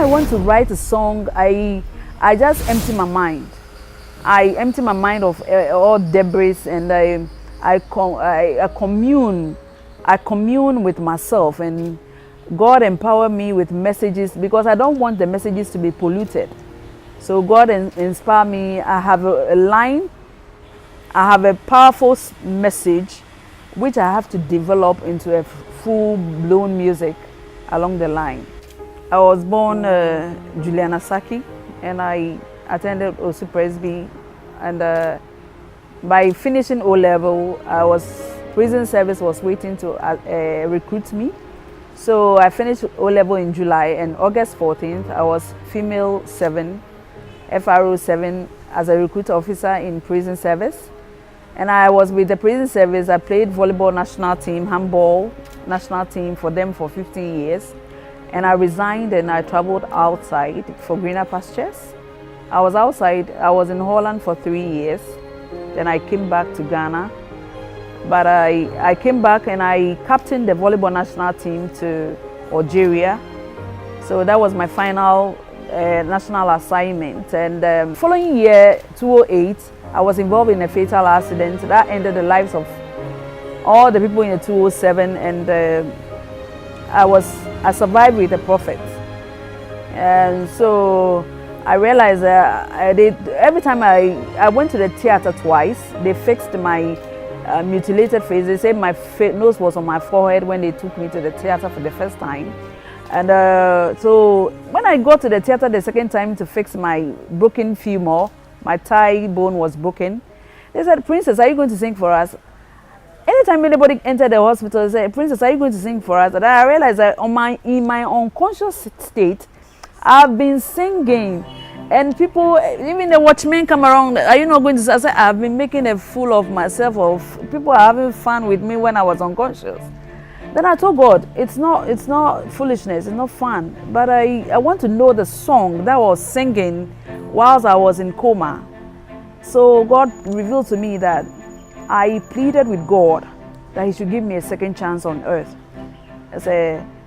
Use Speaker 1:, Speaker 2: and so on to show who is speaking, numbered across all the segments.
Speaker 1: want to write a song, I just empty my mind. I empty my mind of all debris, and I commune with myself, and God empower me with messages, because I don't want the messages to be polluted. So God inspire me. I have a line, I have a powerful message, which I have to develop into a full-blown music along the line. I was born Juliana Saki, and I attended Osu Presby, and by finishing O-level, prison service was waiting to recruit me. So I finished O-level in July, and August 14th, I was female 7, FRO 7, as a recruit officer in prison service. And I was with the prison service. I played volleyball national team, handball national team for them for 15 years. And I resigned and I traveled outside for greener pastures. I was outside, I was in Holland for 3 years. Then I came back to Ghana. But I came back and I captained the volleyball national team to Algeria. So that was my final national assignment. And following year, 2008, I was involved in a fatal accident that ended the lives of all the people in the 207, and I survived with a prophet. And so I realized every time I went to the theater twice, they fixed my mutilated face. They said my nose was on my forehead when they took me to the theater for the first time. And so when I got to the theater the second time to fix my broken femur, my thigh bone was broken, they said, "Princess, are you going to sing for us?" Anytime anybody entered the hospital, they said, "Princess, are you going to sing for us?" And I realized that in my unconscious state, I've been singing. And people, even the watchmen come around, "Are you not going to sing?" I said, "I've been making a fool of myself. People are having fun with me when I was unconscious." Then I told God, it's not foolishness, it's not fun. But I want to know the song that I was singing whilst I was in coma. So God revealed to me that I pleaded with God that He should give me a second chance on earth.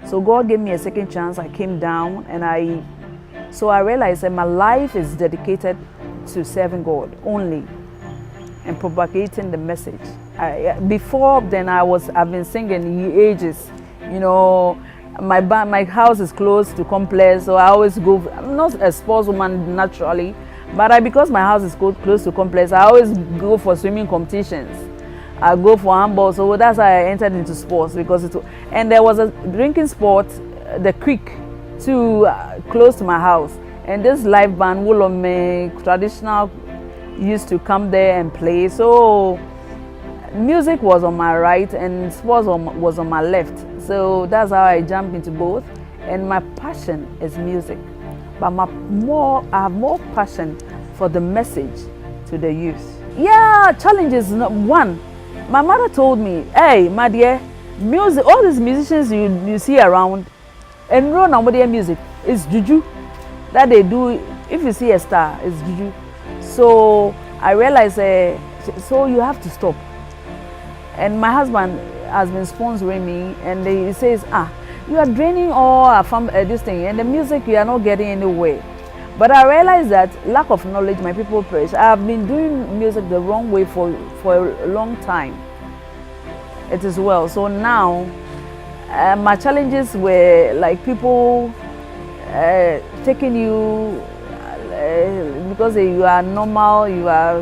Speaker 1: So God gave me a second chance. I came down, and I realized that my life is dedicated to serving God only and propagating the message. Before then, I've been singing ages. You know, my house is close to complex, so I always go. I'm not a sportswoman naturally, but because my house is close to complex, I always go for swimming competitions. I go for handball, so that's how I entered into sports, and there was a drinking sport, the creek, too, close to my house, and this live band, Wolome, traditional, used to come there and play. So music was on my right and sports was on my left. So that's how I jumped into both. And my passion is music, but I have more passion for the message to the youth. Yeah, challenges. One, my mother told me, "Hey, my dear, music. All these musicians you see around, and run on their music is juju that they do. If you see a star, it's juju." So I realized, so you have to stop. And my husband has been sponsoring me, and he says, "You are draining all from this thing, and the music, you are not getting anywhere." But I realized that lack of knowledge, my people perish. I have been doing music the wrong way for a long time. It is well. So now, my challenges were like people taking you because you are normal, you are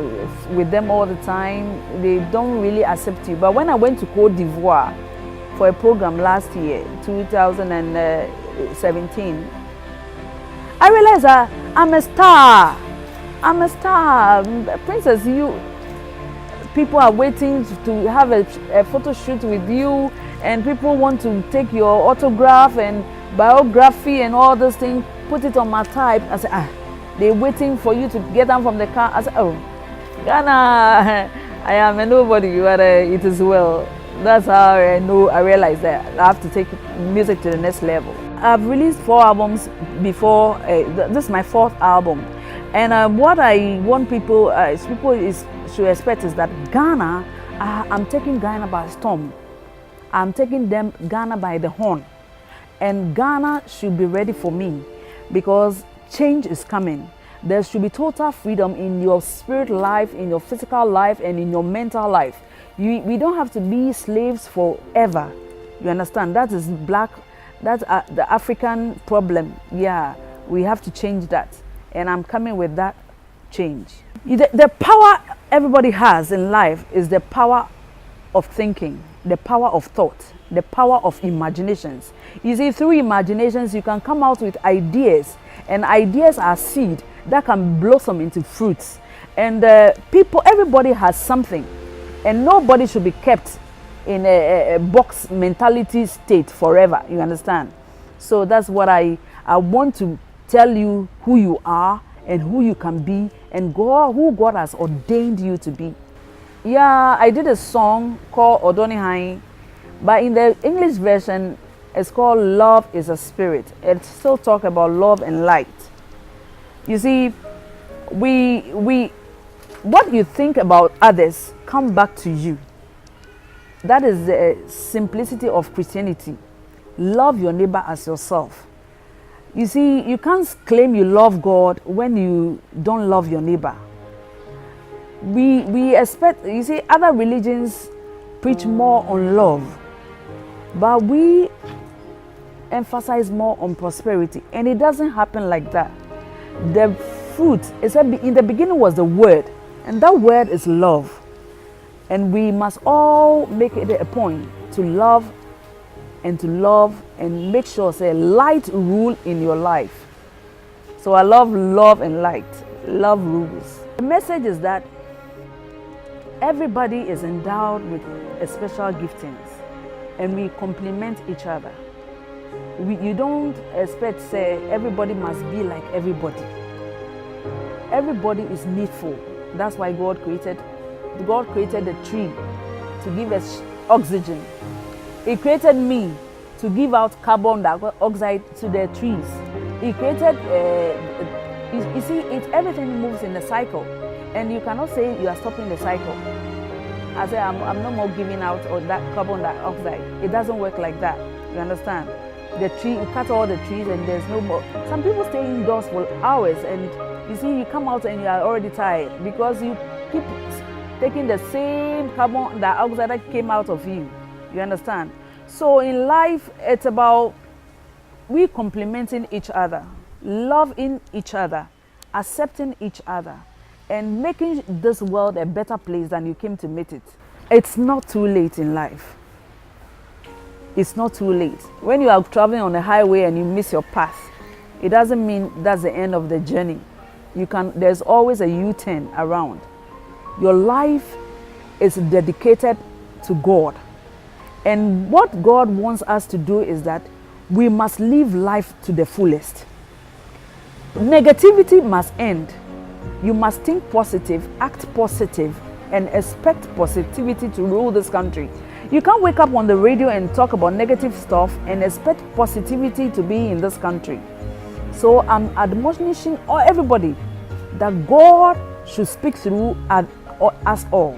Speaker 1: with them all the time, they don't really accept you. But when I went to Côte d'Ivoire for a program last year, 2017, I realized that I'm a star. I'm a star. Princess, people are waiting to have a photo shoot with you, and people want to take your autograph and biography and all those things, put it on my type. I said, they're waiting for you to get down from the car. I said, "Oh, Ghana, I am a nobody, but it is well." That's how I realized that I have to take music to the next level. I've released 4 albums before. This is my 4th album. And what I want people should expect is that Ghana, I'm taking Ghana by storm. I'm taking Ghana by the horn. And Ghana should be ready for me. because change is coming. There should be total freedom in your spirit life, in your physical life, and in your mental life. We don't have to be slaves forever. You understand? That is that's the African problem. Yeah, we have to change that. And I'm coming with that change. The power everybody has in life is the power of thinking, the power of thought, the power of imaginations. You see, through imaginations, you can come out with ideas, and ideas are seed that can blossom into fruits. And everybody has something, and nobody should be kept in a box mentality state forever. You understand? So that's what I want to tell you, who you are and who you can be, and who God has ordained you to be. Yeah, I did a song called Odoni Hai, but in the English version, it's called Love is a Spirit. It still talks about love and light. You see, what you think about others come back to you. That is the simplicity of Christianity. Love your neighbor as yourself. You see, you can't claim you love God when you don't love your neighbor. We expect, you see, other religions preach more on love, but we emphasize more on prosperity, and it doesn't happen like that. The fruit, it said in the beginning was the word, and that word is love. And we must all make it a point to love and make sure say light rule in your life. So I love and light. Love rules. The message is that everybody is endowed with a special giftings, and we complement each other. You don't expect say everybody must be like everybody. Everybody is needful. That's why God created the tree to give us oxygen. He created me to give out carbon dioxide to the trees. He created, you see, everything moves in a cycle, and you cannot say you are stopping the cycle. I say I'm no more giving out all that carbon dioxide. It doesn't work like that. You understand? The tree, you cut all the trees and there's no more. Some people stay indoors for hours, and you see, you come out and you are already tired because you keep taking the same carbon dioxide that came out of you. You understand? So in life, it's about we complementing each other, loving each other, accepting each other, and making this world a better place than you came to meet it. It's not too late in life. It's not too late. When you are traveling on the highway and you miss your path, it doesn't mean that's the end of the journey. There's always a U-turn around. Your life is dedicated to God. And what God wants us to do is that we must live life to the fullest. Negativity must end. You must think positive, act positive, and expect positivity to rule this country. You can't wake up on the radio and talk about negative stuff and expect positivity to be in this country. So I'm admonishing everybody that God should speak through us all.